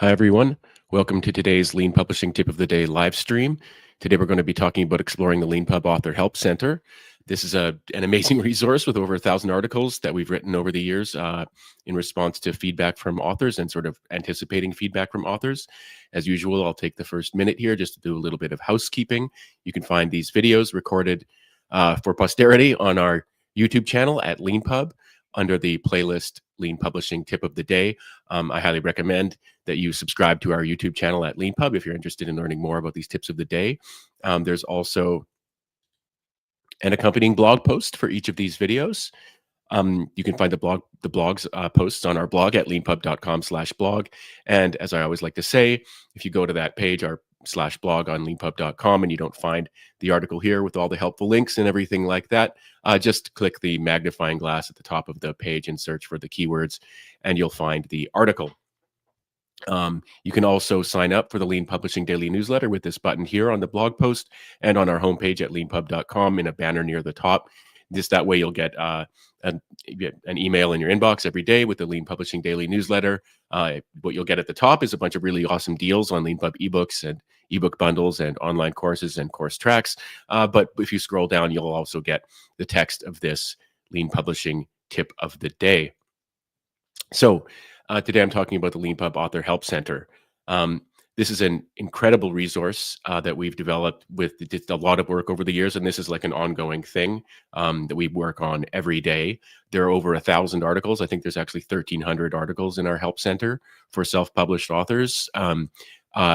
Hi, everyone. Welcome to today's Lean Publishing Tip of the Day live stream. Today, we're going to be talking about exploring the Leanpub Author Help Center. This is an amazing resource with over 1,000 articles that we've written over the years in response to feedback from authors and sort of anticipating feedback from authors. As usual, I'll take the first minute here just to do a little bit of housekeeping. You can find these videos recorded for posterity on our YouTube channel at Leanpub under the playlist Lean Publishing Tip of the Day. I highly recommend that you subscribe to our YouTube channel at Leanpub if you're interested in learning more about these tips of the day. There's also an accompanying blog post for each of these videos. You can find the blogs posts on our blog at leanpub.com/blog. And as I always like to say, if you go to that page, our /blog on leanpub.com, and you don't find the article here with all the helpful links and everything like that, just click the magnifying glass at the top of the page and search for the keywords, and you'll find the article. You can also sign up for the Lean Publishing Daily Newsletter with this button here on the blog post and on our homepage at leanpub.com in a banner near the top. Just that way you'll get an email in your inbox every day with the Lean Publishing Daily Newsletter. What you'll get at the top is a bunch of really awesome deals on Leanpub ebooks and ebook bundles and online courses and course tracks. But if you scroll down, you'll also get the text of this Lean Publishing Tip of the Day. So today I'm talking about the Leanpub Author Help Center. This is an incredible resource that we've developed with a lot of work over the years, and this is like an ongoing thing that we work on every day. There are over 1,000 articles. I think there's actually 1,300 articles in our help center for self-published authors.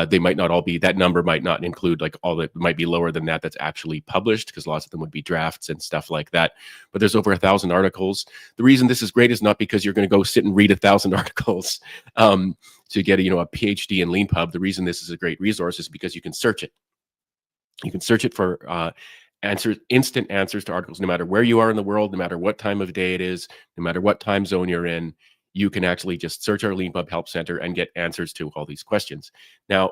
They might not all be, that number might not include like all that, might be lower than that that's actually published, because lots of them would be drafts and stuff like that. But there's over 1,000 articles. The reason this is great is not because you're going to go sit and read 1,000 articles to get a PhD in Leanpub. The reason this is a great resource is because you can search it. You can search it for instant answers to articles, no matter where you are in the world, no matter what time of day it is, no matter what time zone you're in. You can actually just search our Leanpub Help Center and get answers to all these questions. Now,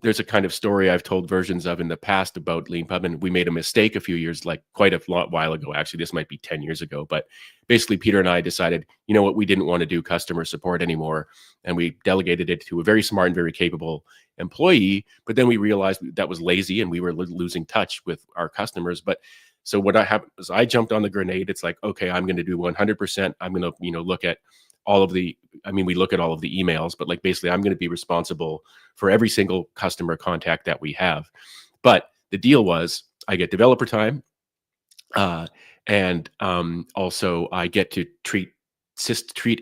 there's a kind of story I've told versions of in the past about Leanpub, and we made a mistake a few years, like quite a while ago. Actually, this might be 10 years ago. But basically, Peter and I decided, you know what, we didn't want to do customer support anymore, and we delegated it to a very smart and very capable employee. But then we realized that was lazy, and we were losing touch with our customers. But so what happened was I jumped on the grenade. It's like, okay, I'm going to do 100%. I'm going to, look at all of the, we look at all of the emails, but like basically I'm going to be responsible for every single customer contact that we have. But the deal was I get developer time. And also I get to treat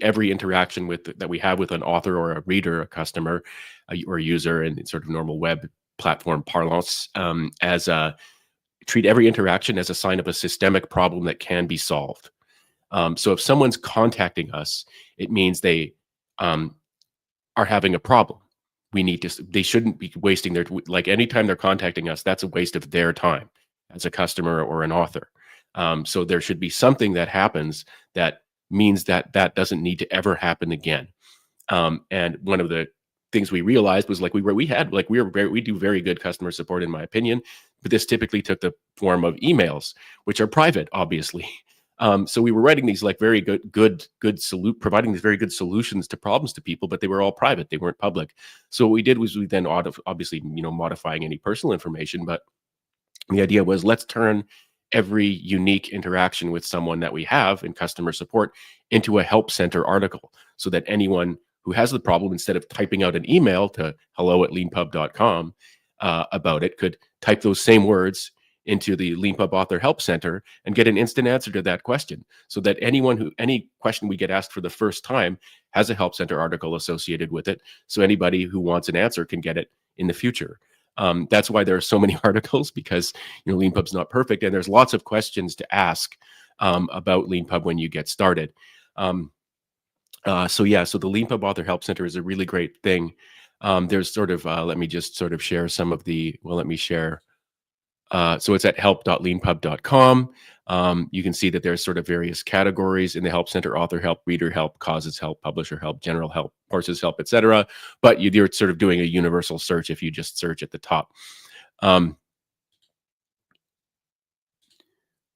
every interaction that we have with an author or a reader, a customer, or a user in sort of normal web platform parlance treat every interaction as a sign of a systemic problem that can be solved. So if someone's contacting us, it means they are having a problem. They shouldn't be wasting anytime they're contacting us, that's a waste of their time as a customer or an author. So there should be something that happens that means that doesn't need to ever happen again. And one of the things we realized was we do very good customer support, in my opinion, but this typically took the form of emails, which are private, obviously. So we were writing these very providing these very good solutions to problems to people, but they were all private. They weren't public. So what we did was we then obviously, modifying any personal information, but the idea was let's turn every unique interaction with someone that we have in customer support into a help center article, so that anyone who has the problem, instead of typing out an email to hello@leanpub.com about it, could type those same words into the Leanpub Author Help Center and get an instant answer to that question, so that any question we get asked for the first time has a Help Center article associated with it, so anybody who wants an answer can get it in the future. That's why there are so many articles, because Leanpub's not perfect, and there's lots of questions to ask about Leanpub when you get started. So the Leanpub Author Help Center is a really great thing. There's sort of, let me just sort of share some of the, let me share. So it's at help.leanpub.com. You can see that there's sort of various categories in the Help Center: author help, reader help, causes help, publisher help, general help, courses help, etc. But you're sort of doing a universal search if you just search at the top.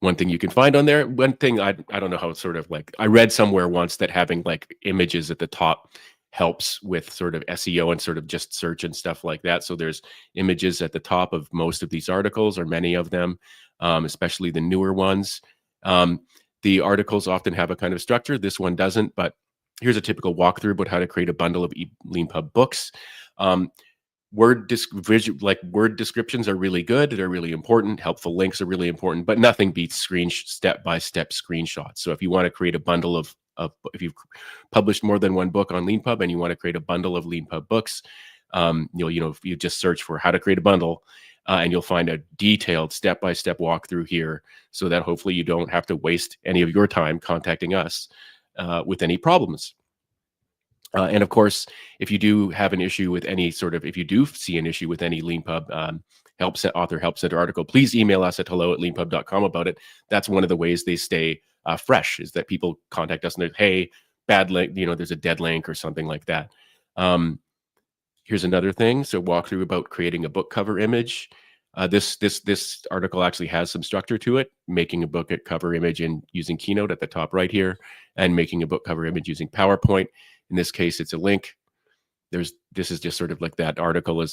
One thing you can find on there, one thing I don't know how it's sort of I read somewhere once that having images at the top helps with sort of SEO and sort of just search and stuff like that. So there's images at the top of most of these articles, or many of them, especially the newer ones. The articles often have a kind of structure. This one doesn't, but here's a typical walkthrough about how to create a bundle of Leanpub books. Word descriptions are really good. They're really important. Helpful links are really important, but nothing beats step-by-step screenshots. So if you want to create a bundle of if you've published more than one book on Leanpub and you want to create a bundle of Leanpub books, if you just search for how to create a bundle, and you'll find a detailed step-by-step walkthrough here, so that hopefully you don't have to waste any of your time contacting us with any problems. And of course, if you do have an issue with if you do see an issue with any Leanpub author help center article, please email us at hello@leanpub.com about it. That's one of the ways they stay fresh, is that people contact us and they're, hey, bad link, there's a dead link or something like that. Here's another thing. So walk through about creating a book cover image. This article actually has some structure to it, making a book cover image and using Keynote at the top right here, and making a book cover image using PowerPoint. In this case, it's a link. This is just sort of like that article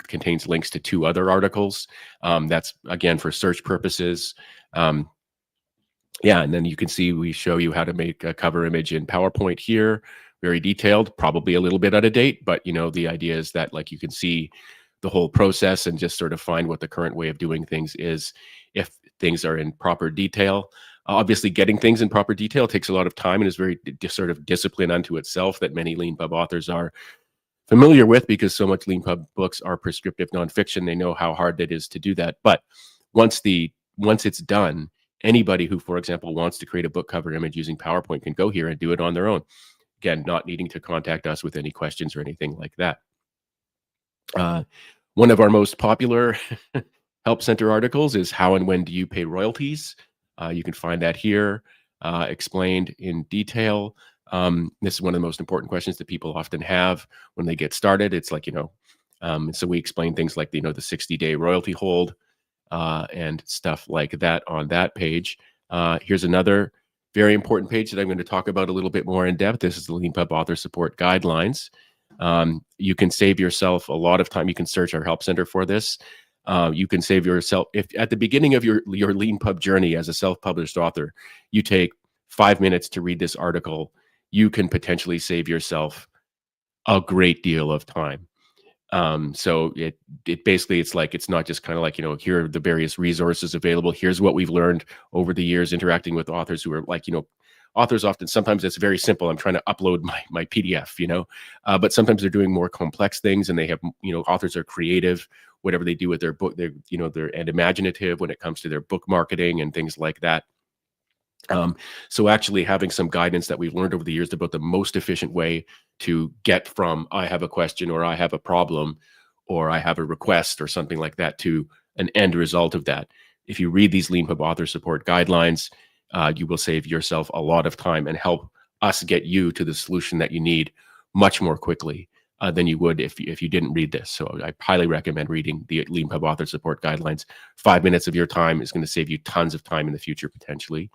contains links to 2 other articles. That's again for search purposes. Yeah, and then you can see we show you how to make a cover image in PowerPoint here. Very detailed, probably a little bit out of date, but the idea is that you can see the whole process and just sort of find what the current way of doing things is if things are in proper detail. Obviously, getting things in proper detail takes a lot of time and is very sort of discipline unto itself that many Leanpub authors are familiar with, because so much Leanpub books are prescriptive nonfiction. They know how hard it is to do that. But once it's done, anybody who, for example, wants to create a book cover image using PowerPoint can go here and do it on their own. Again, not needing to contact us with any questions or anything like that. One of our most popular Help Center articles is How and When Do You Pay Royalties? You can find that here, explained in detail. This is one of the most important questions that people often have when they get started. It's like, so we explain things like, the 60-day royalty hold and stuff like that on that page. Here's another very important page that I'm going to talk about a little bit more in depth. This is the Leanpub Author Support Guidelines. You can save yourself a lot of time. You can search our Help Center for this. You can save yourself, if at the beginning of your Leanpub journey as a self-published author, you take 5 minutes to read this article, you can potentially save yourself a great deal of time. So it basically, it's not just kind of like, here are the various resources available. Here's what we've learned over the years interacting with authors who are authors often, sometimes it's very simple. I'm trying to upload my PDF, but sometimes they're doing more complex things, and they have, authors are creative, whatever they do with their book, they're and imaginative when it comes to their book marketing and things like that. So actually having some guidance that we've learned over the years about the most efficient way to get from I have a question, or I have a problem, or I have a request, or something like that, to an end result of that. If you read these Leanpub Author Support Guidelines, you will save yourself a lot of time and help us get you to the solution that you need much more quickly than you would if you didn't read this. So I highly recommend reading the Leanpub Author Support Guidelines. 5 minutes of your time is going to save you tons of time in the future, potentially.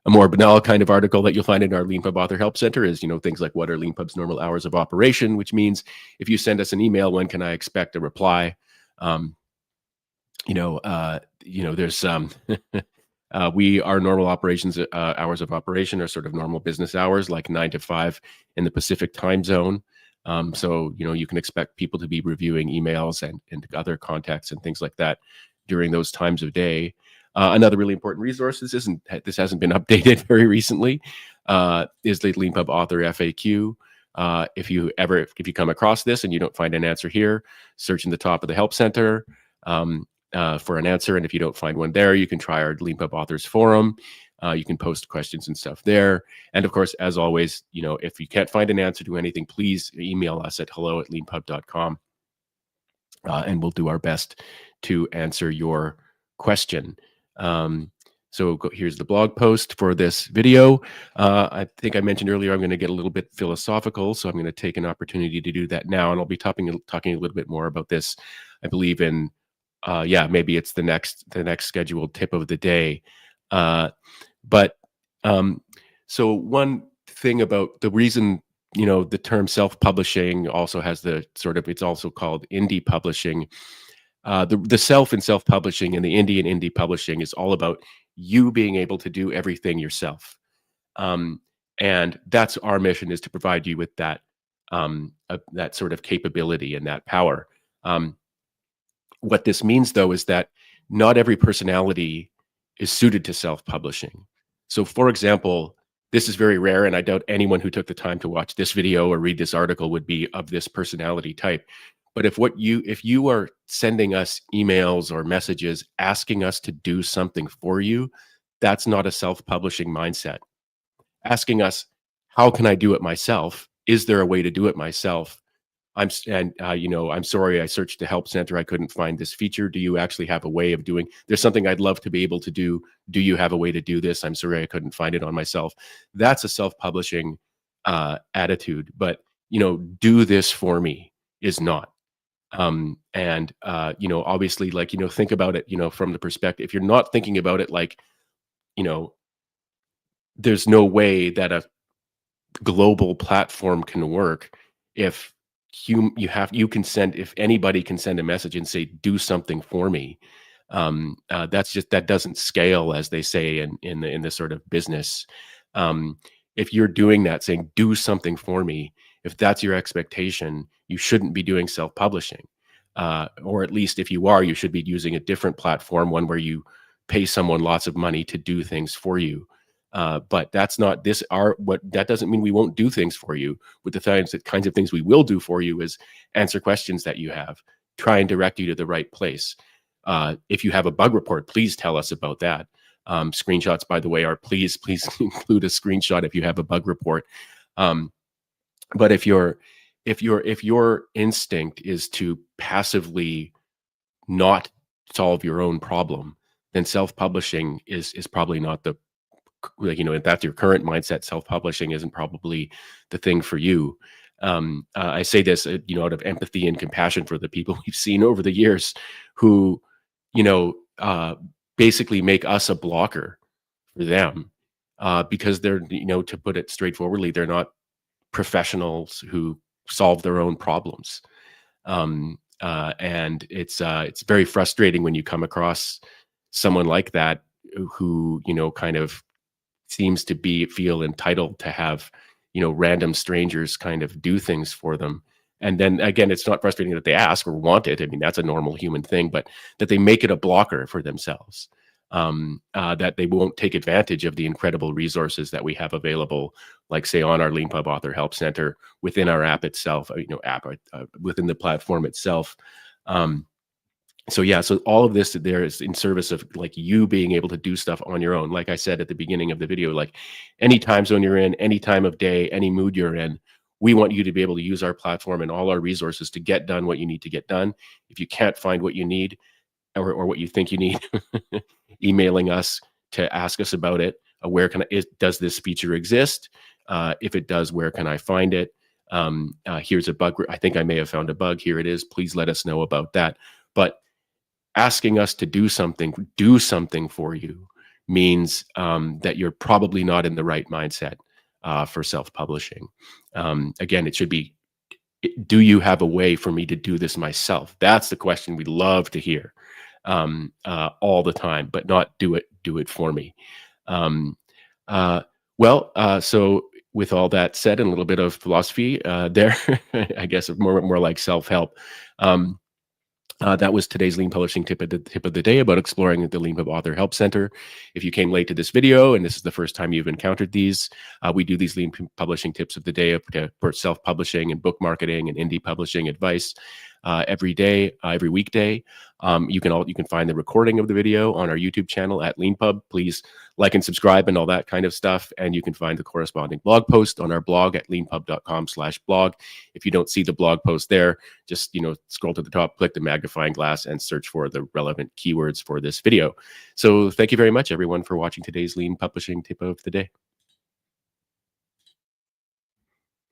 A more banal kind of article that you'll find in our Leanpub Author Help Center is, things like, what are Leanpub's normal hours of operation, which means if you send us an email, when can I expect a reply? There's our normal operations hours of operation are sort of normal business hours, like 9 to 5 in the Pacific time zone. So, you can expect people to be reviewing emails and other contacts and things like that during those times of day. Another really important resource, this hasn't been updated very recently, is the Leanpub Author FAQ. If you come across this and you don't find an answer here, search in the top of the Help Center for an answer. And if you don't find one there, you can try our Leanpub Authors Forum. You can post questions and stuff there. And of course, as always, if you can't find an answer to anything, please email us at hello@leanpub.com. And we'll do our best to answer your question. So here's the blog post for this video. I think I mentioned earlier I'm going to get a little bit philosophical, so I'm going to take an opportunity to do that now, and I'll be talking a little bit more about this, I believe, in maybe it's the next scheduled tip of the day. So one thing about the reason the term self-publishing also has the sort of, it's also called indie publishing. The self in self-publishing and the indie in indie publishing is all about you being able to do everything yourself. Um, and that's our mission, is to provide you with that sort of capability and that power. Um, what this means, though, is that not every personality is suited to self-publishing. So, for example, this is very rare, and I doubt anyone who took the time to watch this video or read this article would be of this personality type. But if you are sending us emails or messages asking us to do something for you, that's not a self-publishing mindset. Asking us, how can I do it myself? Is there a way to do it myself? I'm sorry, I searched the help center, I couldn't find this feature. Do you actually have a way of doing, there's something I'd love to be able to do. Do you have a way to do this? I'm sorry, I couldn't find it on myself. That's a self-publishing attitude. But, do this for me is not. Obviously, like, think about it, from the perspective, if you're not thinking about it, like, you know, there's no way that a global platform can work if you can send, if anybody can send a message and say, do something for me. That doesn't scale, as they say in the sort of business. If you're doing that, saying, do something for me, if that's your expectation, you shouldn't be doing self-publishing. Or at least if you are, you should be using a different platform, one where you pay someone lots of money to do things for you. But that's not that doesn't mean we won't do things for you. With the kinds of things we will do for you is answer questions that you have, try and direct you to the right place. If you have a bug report, please tell us about that. Screenshots, by the way, please include a screenshot if you have a bug report. But if your instinct is to passively not solve your own problem, then self-publishing is probably not the, if that's your current mindset, self-publishing isn't probably the thing for you. I say this, out of empathy and compassion for the people we've seen over the years who, basically make us a blocker for them, because they're, to put it straightforwardly, they're not professionals who solve their own problems. And it's very frustrating when you come across someone like that who, kind of seems to feel entitled to have, random strangers kind of do things for them. And then again, it's not frustrating that they ask or want it. I mean, that's a normal human thing, but that they make it a blocker for themselves. That they won't take advantage of the incredible resources that we have available, like say on our Leanpub Author Help Center, within our app itself, within the platform itself. So all of this there is in service of like you being able to do stuff on your own. Like I said at the beginning of the video, like any time zone you're in, any time of day, any mood you're in, we want you to be able to use our platform and all our resources to get done what you need to get done. If you can't find what you need or what you think you need, emailing us to ask us about it. Does this feature exist? If it does, where can I find it? Here's a bug. I think I may have found a bug. Here it is. Please let us know about that. But asking us to do something for you means that you're probably not in the right mindset for self-publishing. Again, it should be, do you have a way for me to do this myself? That's the question we love to hear all the time, but not do it for me. So with all that said and a little bit of philosophy there, I guess more like self-help. That was today's Lean Publishing tip of the day about exploring the Leanpub Author Help Center. If you came late to this video and this is the first time you've encountered these, we do these Lean Publishing tips of the day for self-publishing and book marketing and indie publishing advice every day, every weekday. You can find the recording of the video on our YouTube channel at Leanpub. Please like and subscribe and all that kind of stuff. And you can find the corresponding blog post on our blog at leanpub.com/blog. If you don't see the blog post there, just scroll to the top, click the magnifying glass, and search for the relevant keywords for this video. So thank you very much, everyone, for watching today's Lean Publishing tip of the day.